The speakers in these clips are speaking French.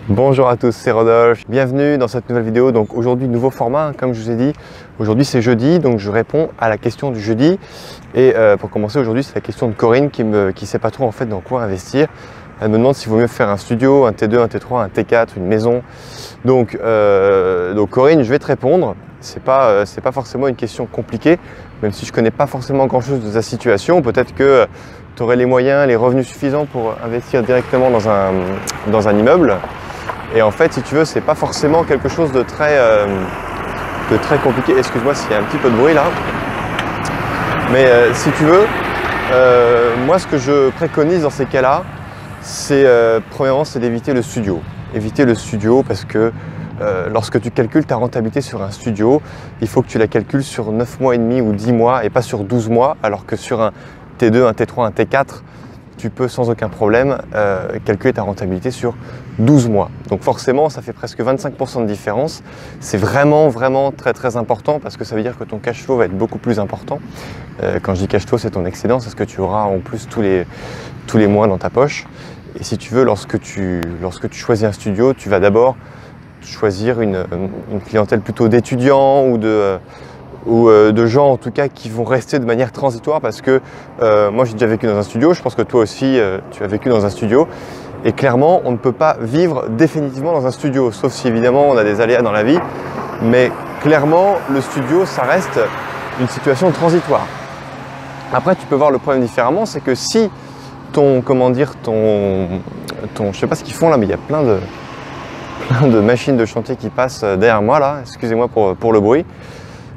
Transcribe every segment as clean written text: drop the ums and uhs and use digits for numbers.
Bonjour à tous, c'est Rodolphe. Bienvenue dans cette nouvelle vidéo. Donc aujourd'hui, nouveau format, comme je vous ai dit. Aujourd'hui c'est jeudi, donc je réponds à la question du jeudi. Et pour commencer aujourd'hui, c'est la question de Corinne qui sait pas trop en fait dans quoi investir. Elle me demande s'il vaut mieux faire un studio, un T2, un T3, un T4, une maison. Donc Corinne, je vais te répondre. C'est pas forcément une question compliquée, même si je connais pas forcément grand chose de ta situation. Peut-être que tu aurais les moyens, les revenus suffisants pour investir directement dans un immeuble. Et en fait, si tu veux, c'est pas forcément quelque chose de très compliqué. Excuse-moi s'il y a un petit peu de bruit là. Mais si tu veux, moi ce que je préconise dans ces cas-là, c'est premièrement, c'est d'éviter le studio. Éviter le studio parce que lorsque tu calcules ta rentabilité sur un studio, il faut que tu la calcules sur 9 mois et demi ou 10 mois et pas sur 12 mois, alors que sur un T2, un T3, un T4, tu peux sans aucun problème calculer ta rentabilité sur 12 mois. Donc forcément, ça fait presque 25% de différence. C'est vraiment très important parce que ça veut dire que ton cash flow va être beaucoup plus important. Quand je dis cash flow, c'est ton excédent, c'est ce que tu auras en plus tous les mois dans ta poche. Et si tu veux, lorsque tu choisis un studio, tu vas d'abord choisir une clientèle plutôt d'étudiants ou de gens en tout cas qui vont rester de manière transitoire parce que moi j'ai déjà vécu dans un studio, je pense que toi aussi tu as vécu dans un studio et clairement on ne peut pas vivre définitivement dans un studio sauf si évidemment on a des aléas dans la vie, mais clairement le studio ça reste une situation transitoire. Après tu peux voir le problème différemment, c'est que si je sais pas ce qu'ils font là mais il y a plein de machines de chantier qui passent derrière moi là, excusez-moi pour le bruit.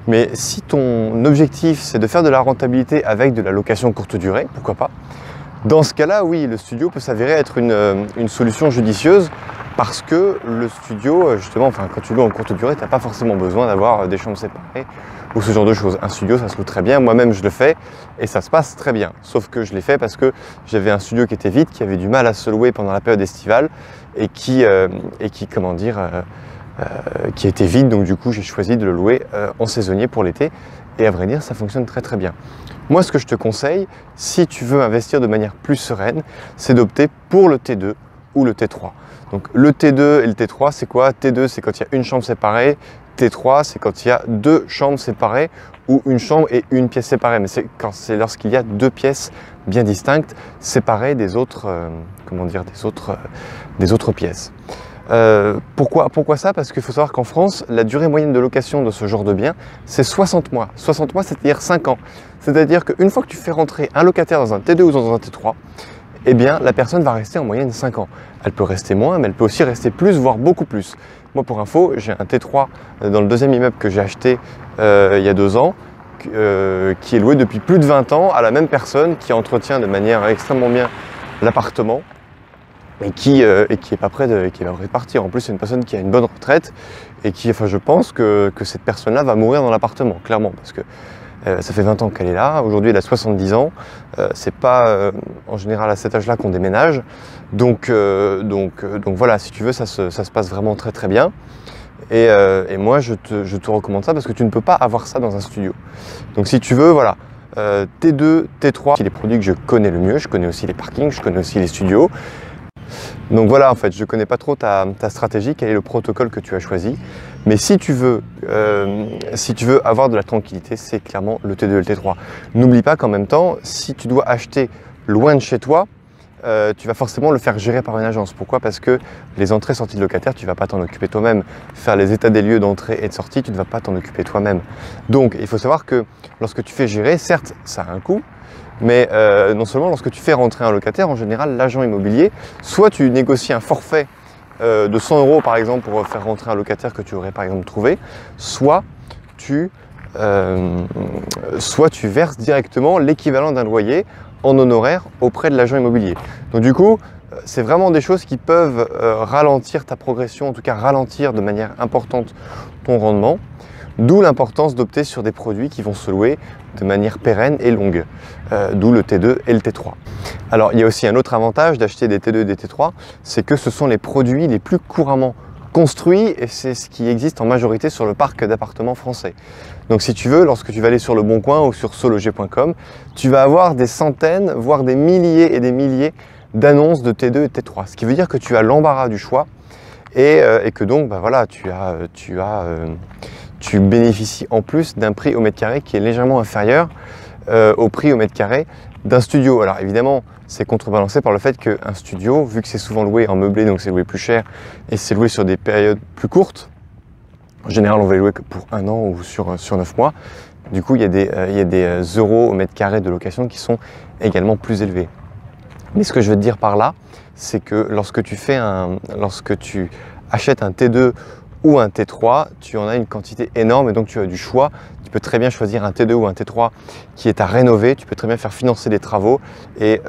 Mais si ton objectif c'est de faire de la rentabilité avec de la location courte durée, pourquoi pas? Dans ce cas-là, oui, le studio peut s'avérer être une solution judicieuse parce que le studio, justement, quand tu loues en courte durée, tu n'as pas forcément besoin d'avoir des chambres séparées ou ce genre de choses. Un studio, ça se loue très bien. Moi-même, je le fais et ça se passe très bien. Sauf que je l'ai fait parce que j'avais un studio qui était vide, qui avait du mal à se louer pendant la période estivale et qui était vide, donc du coup j'ai choisi de le louer en saisonnier pour l'été et à vrai dire ça fonctionne très bien. Moi ce que je te conseille, si tu veux investir de manière plus sereine, c'est d'opter pour le T2 ou le T3. Donc le T2 et le T3 c'est quoi? T2 c'est quand il y a une chambre séparée, T3 c'est quand il y a deux chambres séparées ou une chambre et une pièce séparée, mais c'est lorsqu'il y a deux pièces bien distinctes séparées des autres pièces. Pourquoi ça? Parce qu'il faut savoir qu'en France, la durée moyenne de location de ce genre de bien, c'est 60 mois. 60 mois, c'est-à-dire 5 ans. C'est-à-dire qu'une fois que tu fais rentrer un locataire dans un T2 ou dans un T3, eh bien, la personne va rester en moyenne 5 ans. Elle peut rester moins, mais elle peut aussi rester plus, voire beaucoup plus. Moi, pour info, j'ai un T3 dans le deuxième immeuble que j'ai acheté il y a 2 ans, qui est loué depuis plus de 20 ans à la même personne qui entretient de manière extrêmement bien l'appartement. Et qui est pas prêt de partir. En plus, c'est une personne qui a une bonne retraite et je pense que cette personne-là va mourir dans l'appartement, clairement, parce que ça fait 20 ans qu'elle est là. Aujourd'hui, elle a 70 ans. C'est pas en général à cet âge-là qu'on déménage. Donc voilà, si tu veux, ça se passe vraiment très bien. Et moi, je te recommande ça parce que tu ne peux pas avoir ça dans un studio. Donc si tu veux, voilà. T2, T3, c'est les produits que je connais le mieux. Je connais aussi les parkings, je connais aussi les studios. Donc voilà, en fait, je ne connais pas trop ta stratégie, quel est le protocole que tu as choisi. Mais si tu veux avoir de la tranquillité, c'est clairement le T2 et le T3. N'oublie pas qu'en même temps, si tu dois acheter loin de chez toi, tu vas forcément le faire gérer par une agence. Pourquoi? Parce que les entrées et sorties de locataires, tu ne vas pas t'en occuper toi-même. Faire les états des lieux d'entrée et de sortie, tu ne vas pas t'en occuper toi-même. Donc, il faut savoir que lorsque tu fais gérer, certes, ça a un coût, mais non seulement lorsque tu fais rentrer un locataire, en général, l'agent immobilier, soit tu négocies un forfait de 100 € par exemple pour faire rentrer un locataire que tu aurais par exemple trouvé, soit tu verses directement l'équivalent d'un loyer en honoraire auprès de l'agent immobilier. Donc du coup, c'est vraiment des choses qui peuvent ralentir ta progression, en tout cas ralentir de manière importante ton rendement. D'où l'importance d'opter sur des produits qui vont se louer de manière pérenne et longue, d'où le T2 et le T3. Alors il y a aussi un autre avantage d'acheter des T2 et des T3, c'est que ce sont les produits les plus couramment construits et c'est ce qui existe en majorité sur le parc d'appartements français. Donc si tu veux, lorsque tu vas aller sur Le Bon Coin ou sur sologer.com, tu vas avoir des centaines, voire des milliers et des milliers d'annonces de T2 et T3, ce qui veut dire que tu as l'embarras du choix. et que donc voilà, tu bénéficies en plus d'un prix au mètre carré qui est légèrement inférieur au prix au mètre carré d'un studio. Alors évidemment, c'est contrebalancé par le fait qu'un studio, vu que c'est souvent loué en meublé, donc c'est loué plus cher et c'est loué sur des périodes plus courtes, en général on va les louer que pour 1 an ou sur 9 mois, du coup il y a des euros au mètre carré de location qui sont également plus élevés. Mais ce que je veux te dire par là, c'est que lorsque tu achètes un T2 ou un T3, tu en as une quantité énorme et donc tu as du choix. Tu peux très bien choisir un T2 ou un T3 qui est à rénover. Tu peux très bien faire financer des travaux et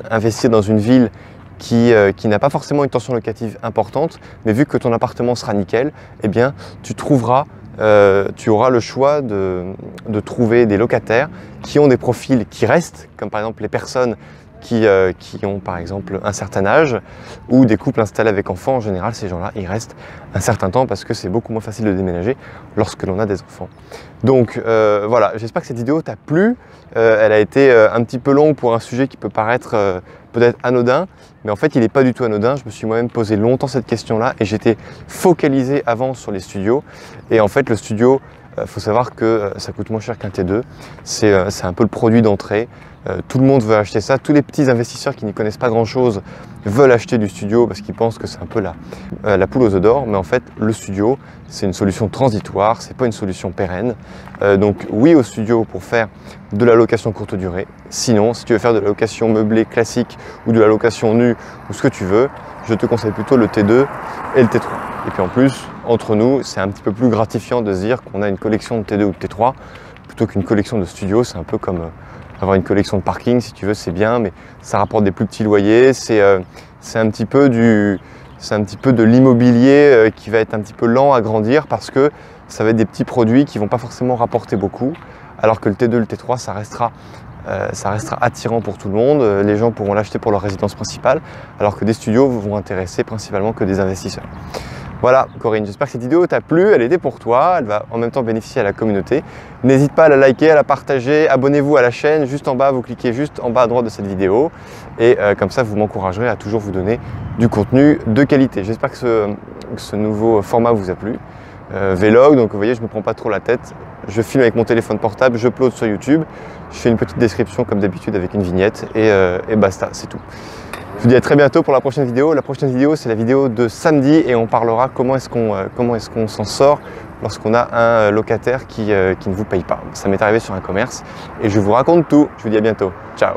investir dans une ville qui n'a pas forcément une tension locative importante, mais vu que ton appartement sera nickel, eh bien tu auras le choix de trouver des locataires qui ont des profils qui restent, comme par exemple les personnes qui ont par exemple un certain âge ou des couples installés avec enfants. En général, ces gens-là, ils restent un certain temps parce que c'est beaucoup moins facile de déménager lorsque l'on a des enfants. Donc voilà, j'espère que cette vidéo t'a plu. Elle a été un petit peu longue pour un sujet qui peut paraître peut-être anodin, mais en fait il n'est pas du tout anodin. Je me suis moi-même posé longtemps cette question-là et j'étais focalisé avant sur les studios. Et en fait le studio, faut savoir que ça coûte moins cher qu'un T2, c'est un peu le produit d'entrée. Tout le monde veut acheter ça, tous les petits investisseurs qui n'y connaissent pas grand-chose veulent acheter du studio parce qu'ils pensent que c'est un peu la poule aux œufs d'or, mais en fait le studio c'est une solution transitoire, c'est pas une solution pérenne. Donc oui au studio pour faire de la location courte durée, sinon si tu veux faire de la location meublée classique ou de la location nue ou ce que tu veux, je te conseille plutôt le T2 et le T3. Et puis en plus, entre nous, c'est un petit peu plus gratifiant de se dire qu'on a une collection de T2 ou de T3 plutôt qu'une collection de studios. C'est un peu comme avoir une collection de parking, si tu veux, c'est bien, mais ça rapporte des plus petits loyers. C'est un petit peu de l'immobilier qui va être un petit peu lent à grandir parce que ça va être des petits produits qui ne vont pas forcément rapporter beaucoup, alors que le T2 et le T3, ça restera attirant pour tout le monde. Les gens pourront l'acheter pour leur résidence principale, alors que des studios vont intéresser principalement que des investisseurs. Voilà Corinne, j'espère que cette vidéo t'a plu, elle était pour toi, elle va en même temps bénéficier à la communauté. N'hésite pas à la liker, à la partager, abonnez-vous à la chaîne, juste en bas, vous cliquez juste en bas à droite de cette vidéo et comme ça vous m'encouragerez à toujours vous donner du contenu de qualité. J'espère que ce nouveau format vous a plu. Vlog, donc vous voyez je ne me prends pas trop la tête, je filme avec mon téléphone portable, je upload sur YouTube, je fais une petite description comme d'habitude avec une vignette et basta, c'est tout. Je vous dis à très bientôt pour la prochaine vidéo. La prochaine vidéo, c'est la vidéo de samedi et on parlera comment est-ce qu'on s'en sort lorsqu'on a un locataire qui ne vous paye pas. Ça m'est arrivé sur un commerce et je vous raconte tout. Je vous dis à bientôt. Ciao.